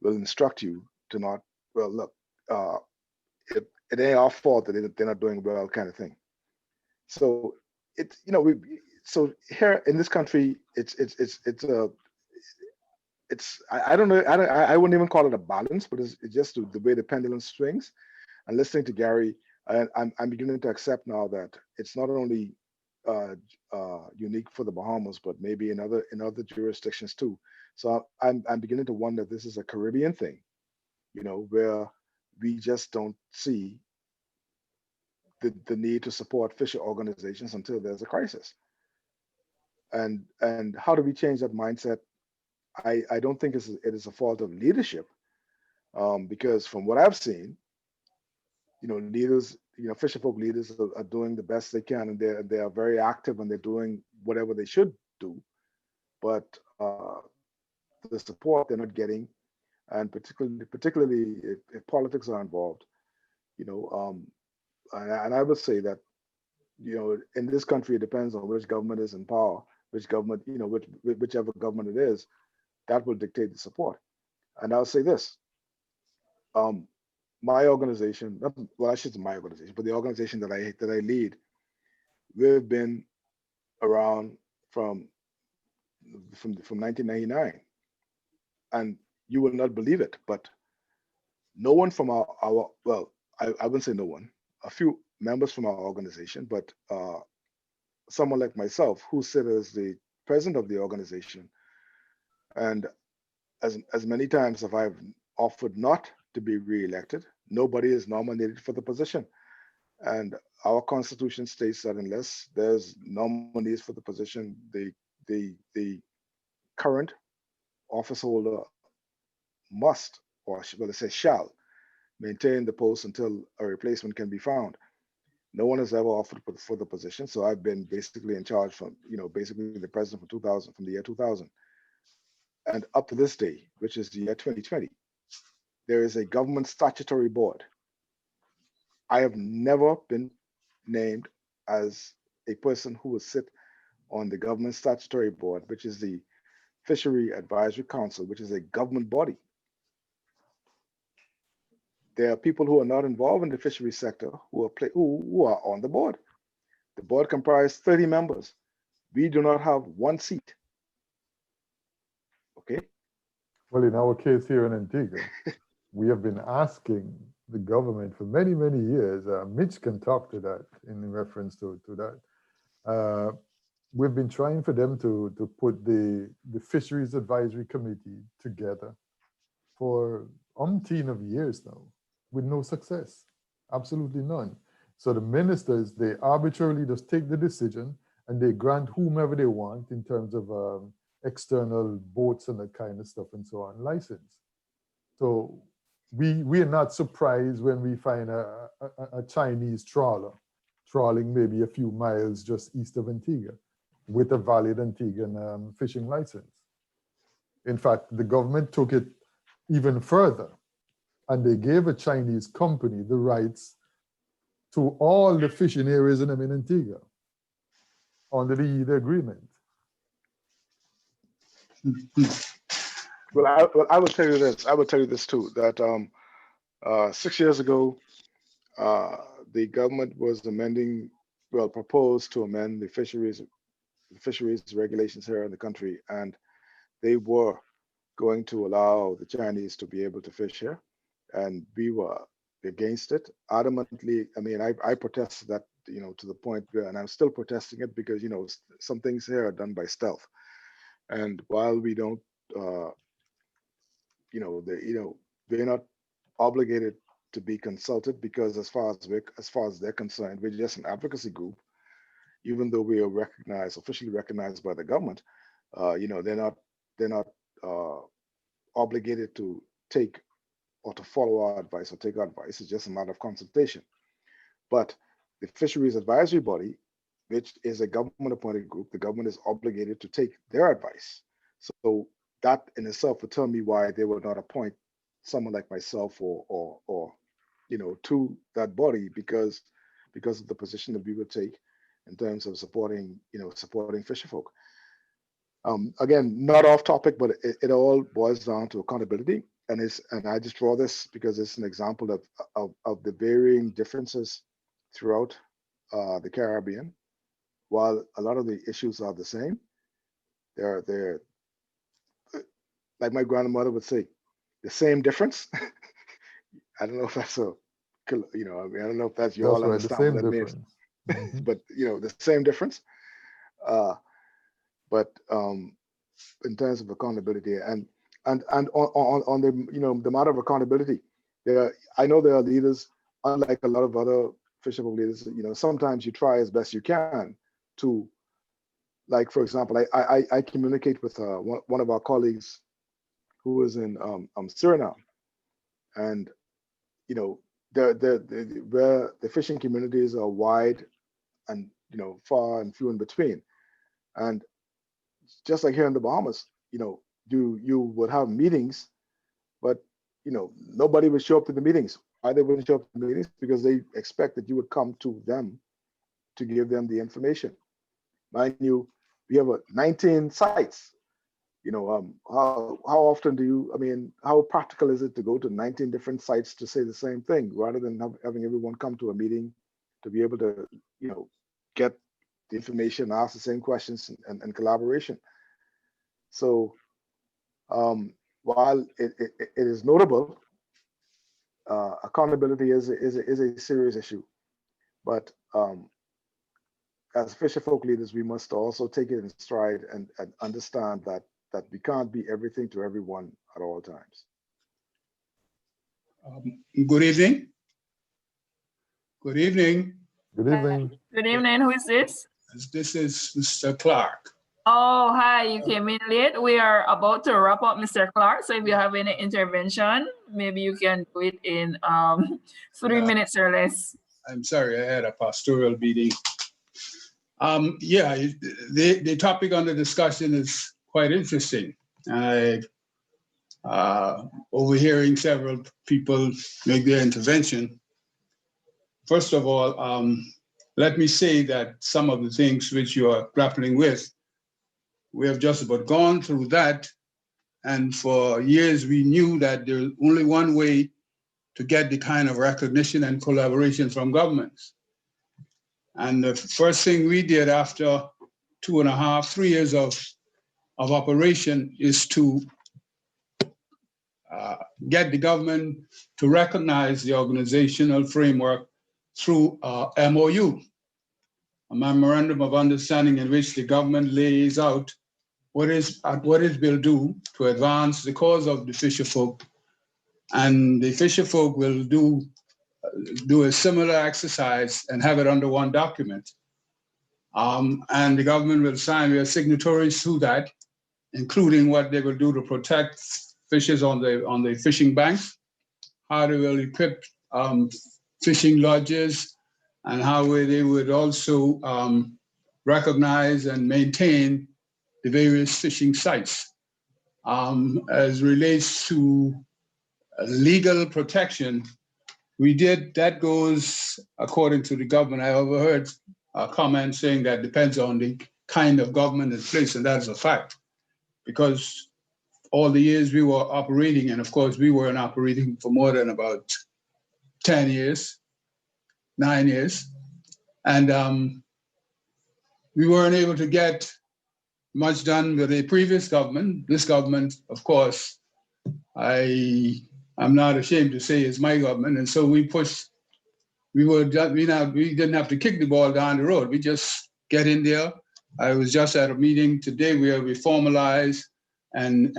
will instruct you to not, well, look, it ain't our fault that they're not doing well, kind of thing. So it's, so here in this country, I don't know, I wouldn't even call it a balance, but it's just the way the pendulum swings. And listening to Gary, I'm beginning to accept now that it's not only unique for the Bahamas, but maybe in other jurisdictions too. So I'm beginning to wonder if this is a Caribbean thing, where we just don't see the need to support fisher organizations until there's a crisis. And how do we change that mindset? I don't think it is a fault of leadership, because from what I've seen, leaders, fisherfolk leaders are doing the best they can, and they are very active and they're doing whatever they should do. But the support they're not getting, and particularly if politics are involved, and I would say that, in this country, it depends on which government is in power, which government, whichever government it is, that will dictate the support. And I'll say this, my organization, well, I shouldn't say my organization, but the organization that I lead, we've been around from 1999. And you will not believe it, but no one from our well, I wouldn't say no one, a few members from our organization, but someone like myself who sit as the president of the organization, and as many times as I've offered not to be re-elected, nobody is nominated for the position. And our constitution states that unless there's nominees for the position, the current office holder must, or well, let's say shall, maintain the post until a replacement can be found. No one has ever offered for the position, so I've been basically in charge from, basically the president from the year 2000. And up to this day, which is the year 2020, there is a government statutory board. I have never been named as a person who will sit on the government statutory board, which is the Fishery Advisory Council, which is a government body. There are people who are not involved in the fishery sector who are on the board. The board comprises 30 members. We do not have one seat. Okay. Well, in our case here in Antigua, we have been asking the government for many, many years. Mitch can talk to that in reference to that. We've been trying for them to put the Fisheries Advisory Committee together for umpteen of years now, with no success, absolutely none. So the ministers, they arbitrarily just take the decision and they grant whomever they want in terms of external boats and that kind of stuff and so on, license. So we are not surprised when we find a Chinese trawler trawling maybe a few miles just east of Antigua with a valid Antiguan fishing license. In fact, the government took it even further, and they gave a Chinese company the rights to all the fishing areas in Antigua under the agreement. Well, I will tell you this. I will tell you this too, that 6 years ago, the government was proposed to amend the fisheries regulations here in the country, and they were going to allow the Chinese to be able to fish here, and we were against it adamantly. I mean, I protested that, to the point where, and I'm still protesting it because, some things here are done by stealth. And while we don't, they're not obligated to be consulted, because as far as they're concerned, we're just an advocacy group. Even though we are officially recognized by the government, they're not obligated to take or to follow our advice or take our advice. It's just a matter of consultation. But the Fisheries Advisory Body, which is a government-appointed group, the government is obligated to take their advice. So that in itself would tell me why they would not appoint someone like myself or to that body, because of the position that we would take in terms of supporting Fisherfolk. Again, not off topic, but it all boils down to accountability. And I just draw this because it's an example of the varying differences throughout the Caribbean. While a lot of the issues are the same, they're like my grandmother would say, the same difference. I don't know if that's I don't know if that's you all understand what that means. Mm-hmm. But the same difference. But in terms of accountability and on the the matter of accountability, I know there are leaders, unlike a lot of other fisherfolk leaders. Sometimes you try as best you can to, like, for example, I communicate with one of our colleagues who is in Suriname, and where the fishing communities are wide and far and few in between, and just like here in the Bahamas, you would have meetings, but nobody would show up to the meetings. Why they wouldn't show up to the meetings? Because they expect that you would come to them to give them the information. Mind you, we have 19 sites. How often how practical is it to go to 19 different sites to say the same thing, rather than having everyone come to a meeting to be able to, get the information, ask the same questions, and collaboration. So while it is notable, accountability is a serious issue. But as fisherfolk leaders, we must also take it in stride and understand that we can't be everything to everyone at all times. Good evening. Good evening. Good evening. Good evening. Who is this? This is Mr. Clark. Oh, hi. You came in late. We are about to wrap up, Mr. Clark. So if you have any intervention, maybe you can do it in 3 minutes or less. I'm sorry, I had a pastoral meeting. Yeah, the topic under discussion is quite interesting. Overhearing several people make their intervention. First of all, let me say that some of the things which you are grappling with, we have just about gone through that. And for years, we knew that there's only one way to get the kind of recognition and collaboration from governments. And the first thing we did after 2.5, 3 years of operation is to get the government to recognize the organizational framework through MOU, a memorandum of understanding in which the government lays out what it will do to advance the cause of the fisherfolk. And the fisherfolk will do a similar exercise and have it under one document. And the government will sign, we are signatories to that, including what they will do to protect fishers on the fishing banks, how they will equip fishing lodges, and how they would also recognize and maintain the various fishing sites. As relates to legal protection, that goes according to the government. I overheard a comment saying that depends on the kind of government in place, and that's a fact. Because all the years we were operating, and of course we weren't operating for more than about 10 years, 9 years, and we weren't able to get much done with the previous government. This government, of course, I'm not ashamed to say is my government, and so we pushed. We didn't have to kick the ball down the road. We just get in there. I was just at a meeting today where we formalize and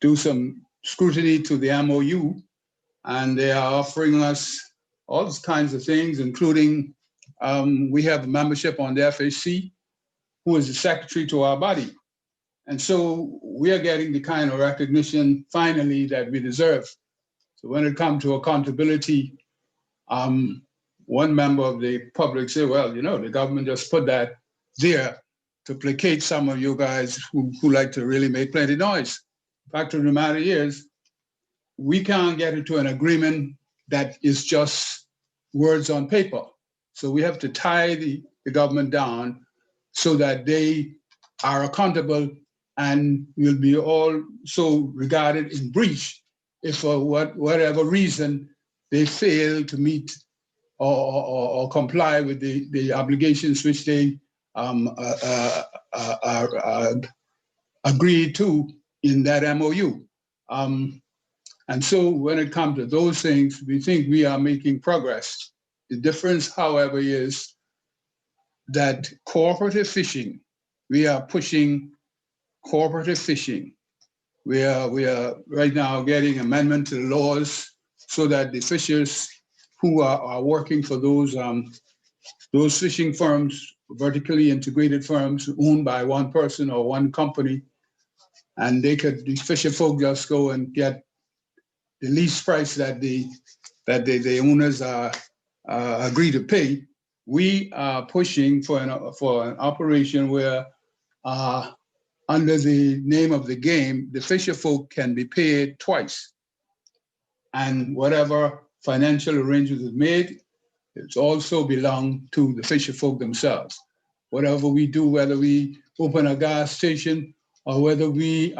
do some scrutiny to the MOU, and they are offering us all kinds of things, including we have a membership on the FAC, who is the secretary to our body. And so we are getting the kind of recognition finally that we deserve. So when it comes to accountability, one member of the public said, well, the government just put that there to placate some of you guys who like to really make plenty noise. Fact of the matter is, we can't get into an agreement that is just words on paper. So we have to tie the government down so that they are accountable and will be also regarded in breach if for whatever reason they fail to meet or comply with the obligations which they agreed to in that MOU. And so when it comes to those things, we think we are making progress. The difference, however, is that cooperative fishing, we are pushing cooperative fishing. We are right now getting amendment to the laws so that the fishers who are working for those fishing firms, vertically integrated firms owned by one person or one company, and the fisherfolk just go and get the least price that the owners agree to pay. We are pushing for an operation where, under the name of the game, the fisherfolk can be paid twice, and whatever financial arrangement is made, it's also belong to the fisherfolk themselves. Whatever we do, whether we open a gas station or whether we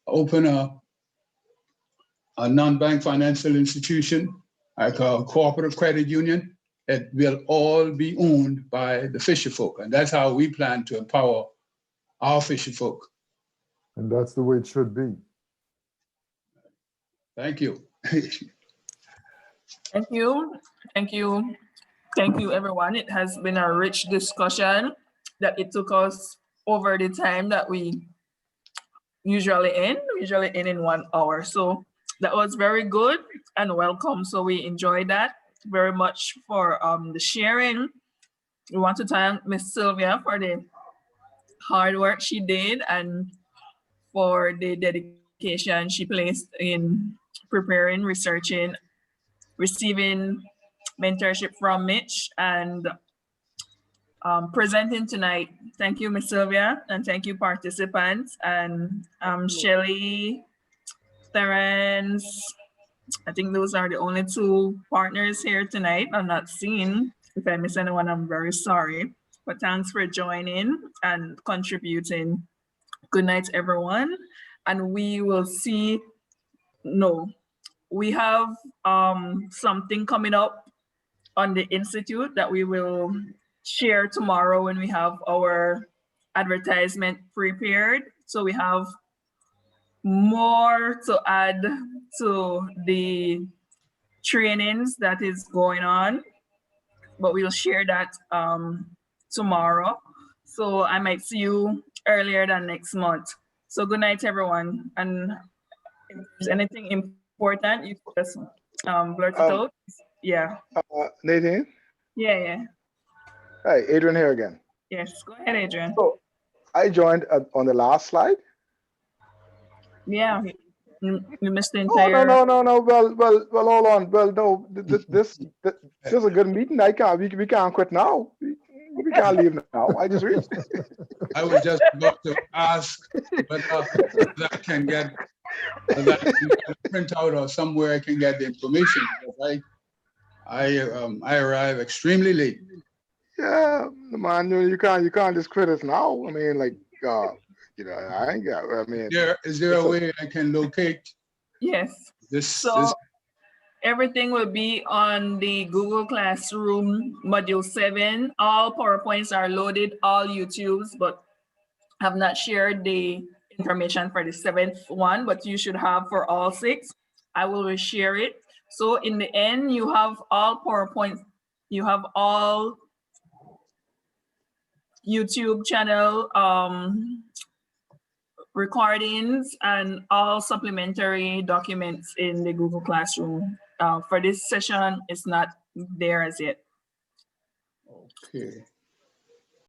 open a non-bank financial institution, like a cooperative credit union, it will all be owned by the fisherfolk. And that's how we plan to empower our fisherfolk. And that's the way it should be. Thank you. Thank you. Thank you. Thank you, everyone. It has been a rich discussion that it took us over the time that we usually end in 1 hour. So that was very good and welcome. So we enjoyed that very much for the sharing. We want to thank Miss Sylvia for the hard work she did and for the dedication she placed in preparing, researching, receiving mentorship from Mitch, and presenting tonight. Thank you, Ms. Sylvia, and thank you, participants, and Shelley, Terrence. I think those are the only 2 partners here tonight. I'm not seeing If I miss anyone, I'm very sorry. But thanks for joining and contributing. Good night, everyone. And we will see, no, we have something coming up on the Institute that we will share tomorrow when we have our advertisement prepared. So we have more to add to the trainings that is going on, but we'll share that tomorrow. So I might see you earlier than next month. So good night, everyone. And if there's anything important, you just blurt it out. Yeah. Nadine? Yeah. Hi, Adrian here again. Yes, go ahead, Adrian. So I joined on the last slide. Yeah, you missed the entire. No. Well, hold on. Well, no, this is a good meeting. We can't quit now. We can't leave now. I just reached. I was just about to ask whether I can get a printout or somewhere I can get the information. Because I arrive extremely late. Yeah, man, you can't just quit us now. I mean, like, I ain't got. I mean, is there a way I can locate? Yes. This everything will be on the Google Classroom Module 7. All PowerPoints are loaded, all YouTubes, but have not shared the information for the 7th one, but you should have for all 6. I will reshare it. So in the end, you have all PowerPoints, you have all YouTube channel recordings and all supplementary documents in the Google Classroom. For this session, it's not there as yet. Okay.